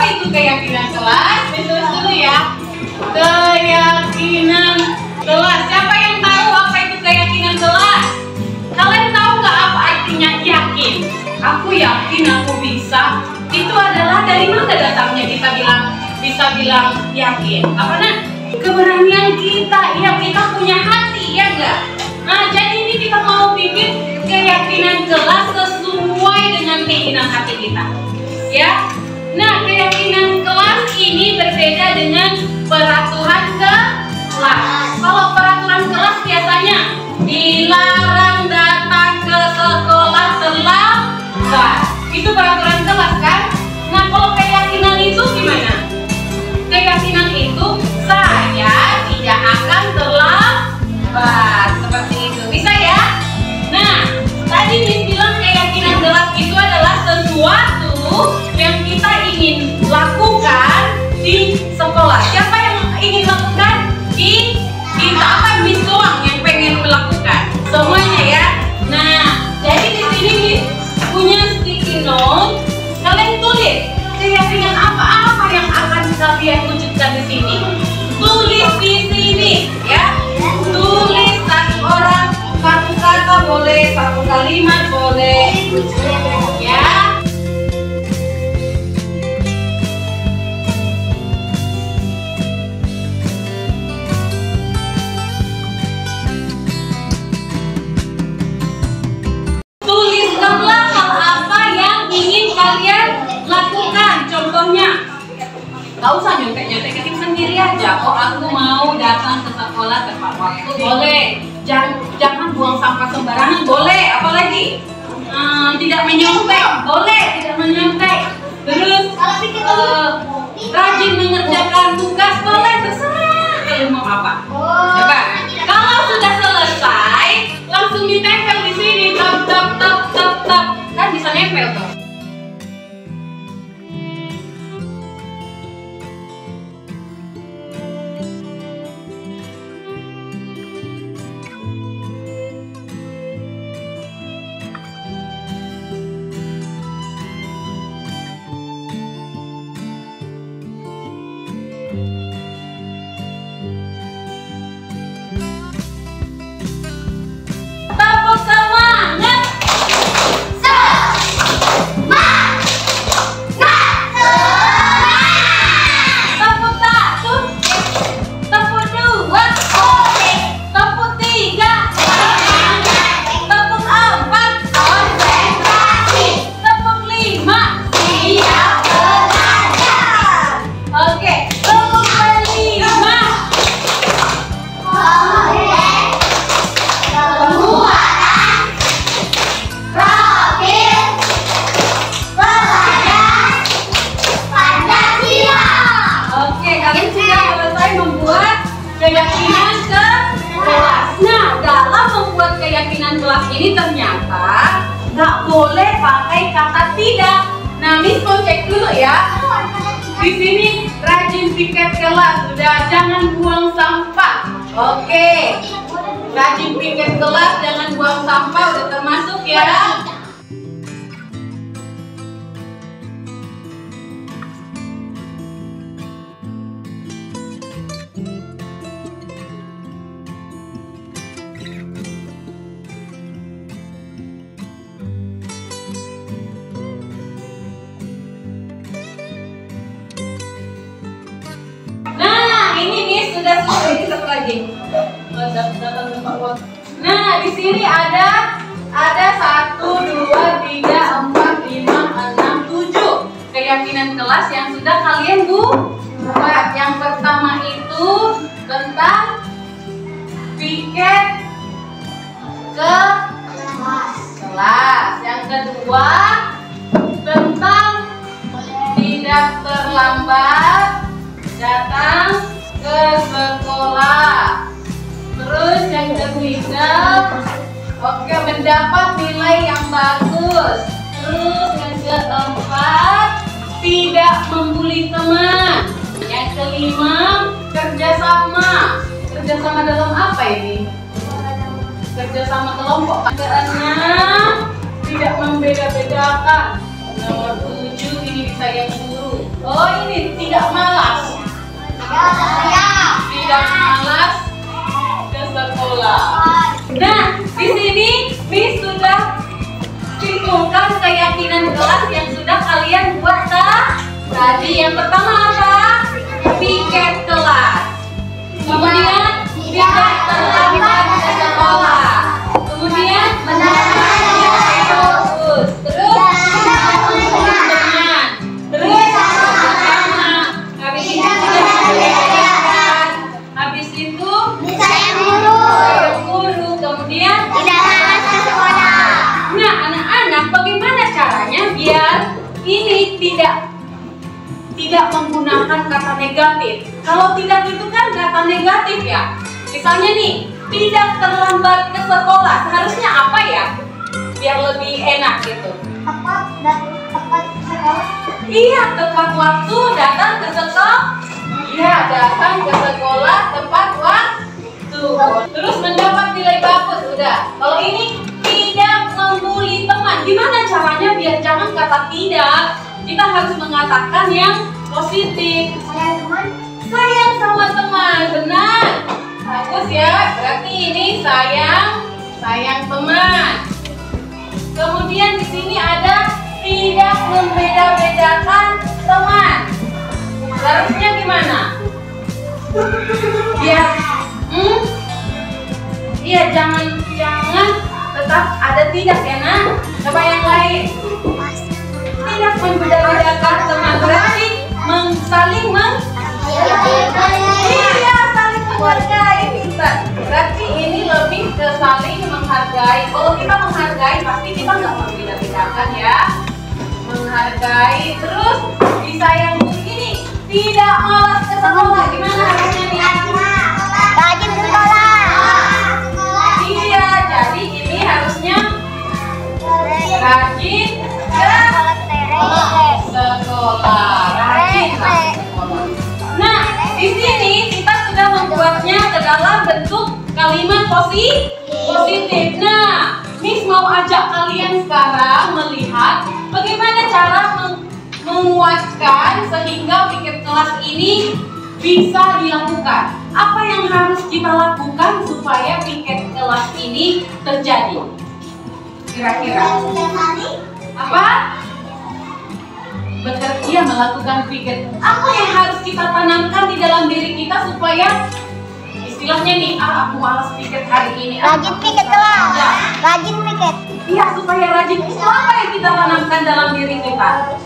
Apa itu keyakinan kelas? Ditulis dulu ya. Keyakinan kelas. Siapa yang tahu apa itu keyakinan kelas? Kalian tahu nggak apa artinya yakin? Aku yakin aku bisa. Itu adalah dari mana datangnya kita bisa bilang yakin? Apa nak? Keberanian kita. Ya, kita punya hati, ya enggak? Nah, jadi ini kita mau bikin keyakinan kelas sesuai dengan keinginan hati kita. Ya. Nah, keyakinan kelas ini berbeda dengan peraturan kelas. Kalau peraturan kelas biasanya dilarang datang ke sekolah terlambat. Itu peraturan kelas kan? Nah, kalau keyakinan itu gimana? Keyakinan itu saya tidak akan terlambat. Seperti itu. Bisa ya? Nah, tadi dibilang keyakinan kelas itu adalah sesuatu yang kita ingin lakukan di sekolah. Siapa yang ingin lakukan? Kita akan Miss doang yang pengen melakukan. Semuanya ya. Nah, jadi di sini Miss punya sticky note. Kalian tulis keyakinan apa-apa yang akan kalian wujudkan di sini. Tulis di sini ya. Tulis satu orang, satu kata boleh, satu kalimat boleh. Ya. Tuliskanlah hal apa yang ingin kalian lakukan. Contohnya, gak usah nyontek-nyontek sendiri aja. Oh, aku mau datang ke sekolah tepat waktu. Boleh. Jangan buang sampah sembarangan. Boleh. Apalagi? Tidak menyontek. Boleh. Tidak menyontek. Terus rajin mengerjakan tugas. Boleh. Terserah kalian mau apa. Coba. Kalau sudah selesai, langsung ditempel di sini. Tap. Kan bisa nempel tuh. Tepuk semangat. Tepuk satu. Tepuk dua. Tepuk tiga. Tepuk empat. Tepuk lima. Oke, tepuk kelima. Oke, kalian sudah selesai membuat keyakinan kelas. Nah, dalam membuat keyakinan kelas ini ternyata nggak boleh pakai kata tidak. Nah, Miss mau cek dulu ya. Di sini rajin piket kelas, sudah jangan buang sampah. Oke, rajin piket kelas, jangan buang sampah, udah termasuk ya. Nah, ini Miss sudah selesai. Ini satu lagi. Nah, di sini ada 1, 2, 3, 4, 5, 6, 7 keyakinan kelas yang sudah kalian buat. Yang pertama itu tentang piket kelas. Yang kedua tentang tidak terlambat datang ke sekolah. Terus yang ketiga, oke, mendapat nilai yang bagus. Terus yang keempat, tidak membuli teman. Yang kelima, kerjasama. Kerjasama dalam apa ini? Kerjasama kelompok. Keenam, tidak membeda-bedakan. Nomor 7 ini disayang guru. Oh, ini tidak malas. Tidak malas ke sekolah. Nah, di sini Miss sudah cantumkan keyakinan kelas yang sudah kalian buat tadi. Yang pertama apa? Piket kelas. Kemudian tidak terlambat ke sekolah. Kemudian fokus. Terus teman. Terus bersama. Habis itu habis itu Sayang guru. Kemudian Tidak malas ke sekolah. nah, anak-anak, bagaimana caranya biar ini tidak menggunakan kata negatif? Kalau tidak itu kan kata negatif ya. Misalnya nih, tidak terlambat ke sekolah. Seharusnya apa ya? Biar lebih enak gitu. Tepat sekolah. Iya, tepat waktu datang ke sekolah. Iya, datang ke sekolah tepat waktu. Terus mendapat nilai bagus udah. Kalau ini tidak membuli teman. Gimana caranya biar jangan kata tidak? Kita harus mengatakan yang positif. Sayang teman. Sayang sama teman, benar. Bagus ya. Berarti ini sayang teman. Kemudian di sini ada tidak membeda-bedakan teman. Harusnya gimana? Biar iya, jangan tetap ada tidak ya, Nak. Coba yang lain. Tidak membeda-bedakan teman berarti saling iya, saling menghargai. Pintar. Berarti ini lebih ke saling menghargai. Kalau kita menghargai pasti kita nggak membeda-bedakan ya. Menghargai. Terus disayang begini. Tidak malas ke sekolah. Gimana harusnya nih? Rajin ke sekolah. Iya, jadi ini harusnya rajin ke sekolah. Rajin ke sekolah. Nah, di sini kita sudah membuatnya ke dalam bentuk kalimat positif. Nah, Miss mau ajak kalian sekarang melihat bagaimana cara menguatkan sehingga piket kelas ini bisa dilakukan. Apa yang harus kita lakukan supaya piket kelas ini terjadi? Kira-kira apa? Bekerja melakukan piket. Apa yang harus kita tanamkan di dalam diri kita supaya istilahnya nih, aku malas piket hari ini. Rajin piket kelas. Ya. Rajin piket. Iya, supaya rajin. Itu apa yang kita tanamkan dalam diri kita?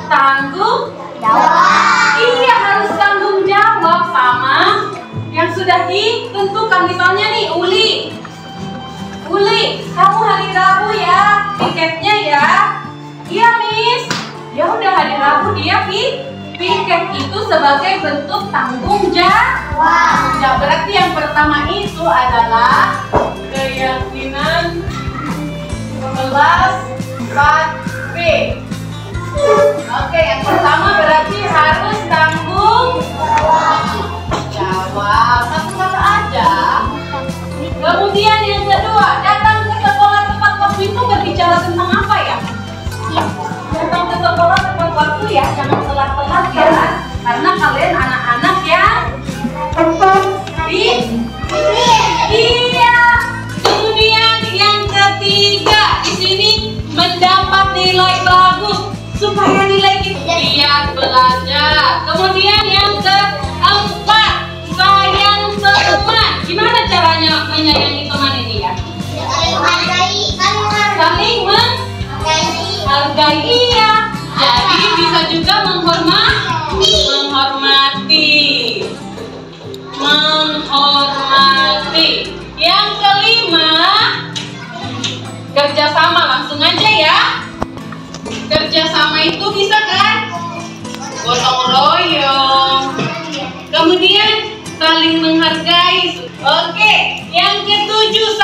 Tanggung Jawab. Iya, harus tanggung jawab sama yang sudah ditentukan. Misalnya nih, Uli, kamu hari Rabu ya piketnya ya. Iya, Miss. Ya udah, hari Rabu dia piket itu sebagai bentuk tanggung jawab. Ya, berarti yang pertama itu adalah keyakinan kelas 4B. Oke, yang pertama berarti harus tanggung jawab. Satu kata aja. Kemudian yang kedua, datang ke sekolah tepat waktu itu berbicara tentang apa ya? Datang ke sekolah tepat waktu ya, jangan telat-telat ya. Karena kalian anak-anak yang iya. Kemudian yang ketiga, di sini mendapat nilai bagus. Supaya nilai kita lihat belajar. Kemudian yang keempat, sayang teman. Gimana caranya menyayangi teman ini ya? Saling menghargai. Iya. Jadi bisa juga menghormati. Yang kelima, kerjasama. Langsung aja ya. Kerjasama itu bisa kan? Gotong royong. Kemudian saling menghargai. Oke, yang ketujuh,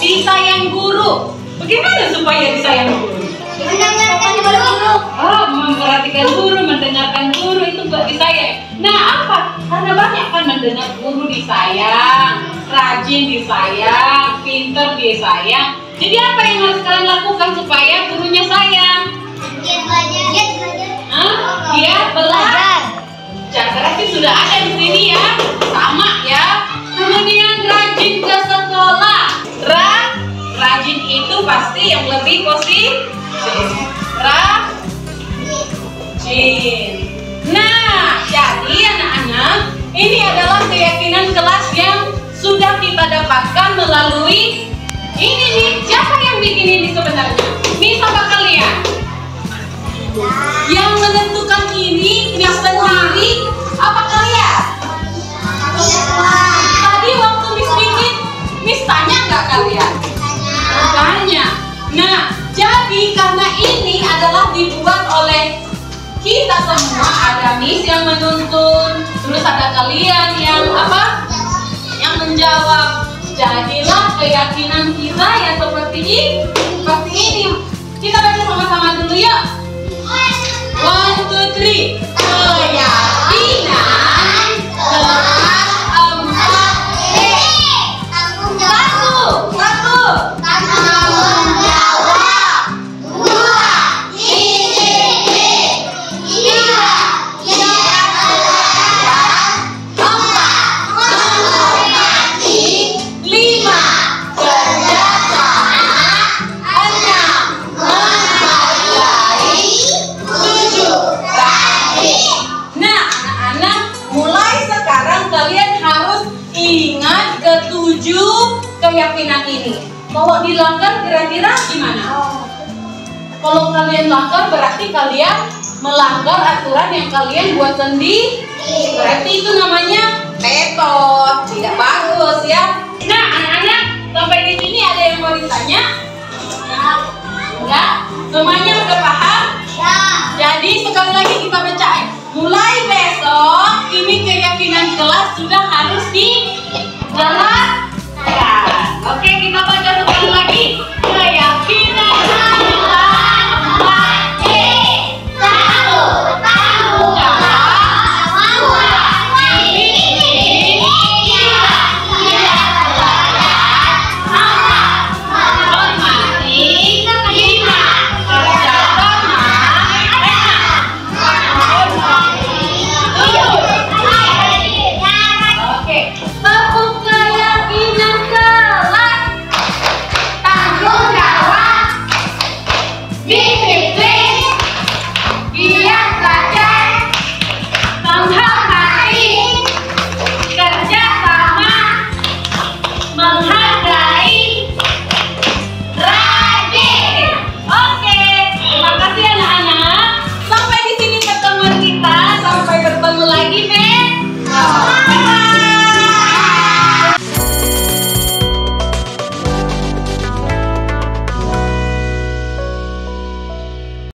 disayang guru. Bagaimana supaya disayang guru? Mendengarkan guru. Oh, memperhatikan guru, mendengarkan guru itu buat disayang. Nah, apa? Karena banyak kan mendengar guru disayang, rajin disayang, pinter disayang. Jadi apa yang harus kalian lakukan supaya gurunya sayang? Giat belajar. Hah? Giat belajar. Berarti sudah ada di sini ya. Sama ya. Kemudian rajin ke sekolah. Rajin itu pasti yang lebih positif. Rajin. Nah, jadi anak-anak, ini adalah keyakinan kelas yang sudah kita dapatkan melalui ini nih. Siapa yang bikin ini sebenarnya? Nih sama kalian. Yang menentukan ini, yang sendiri, apa kalian? Tadi waktu Miss bikin, Miss tanya nggak kalian? Tanya. Nah, jadi karena ini adalah dibuat oleh kita semua, ada Miss yang menuntun, terus ada kalian yang apa? Yang menjawab. Jadilah keyakinan kita yang seperti ini. Kita baca sama-sama dulu yuk. 1, 2, 3. Keyakinan kelas 4D. Tanggung jawab. 1. Tanggung jawab. 2. Disiplin. 3. Giat belajar. 4. menghormati. 5. kerjasama. 6. menghargai. 7. rajin. Nah, anak-anak, mulai sekarang kalian harus ingat ke-7 keyakinan ini. Kalau dilanggar kira-kira gimana? Kalau kalian langgar berarti kalian melanggar aturan yang kalian buat sendiri. Berarti itu namanya petot, tidak bagus ya. Nah, anak-anak, sampai di sini ada yang mau ditanya? Enggak? Semuanya udah paham? Jadi sekali lagi kita bacain. Mulai besok ini keyakinan kelas sudah harus dijelaskan. Oke, kita baca sekali lagi.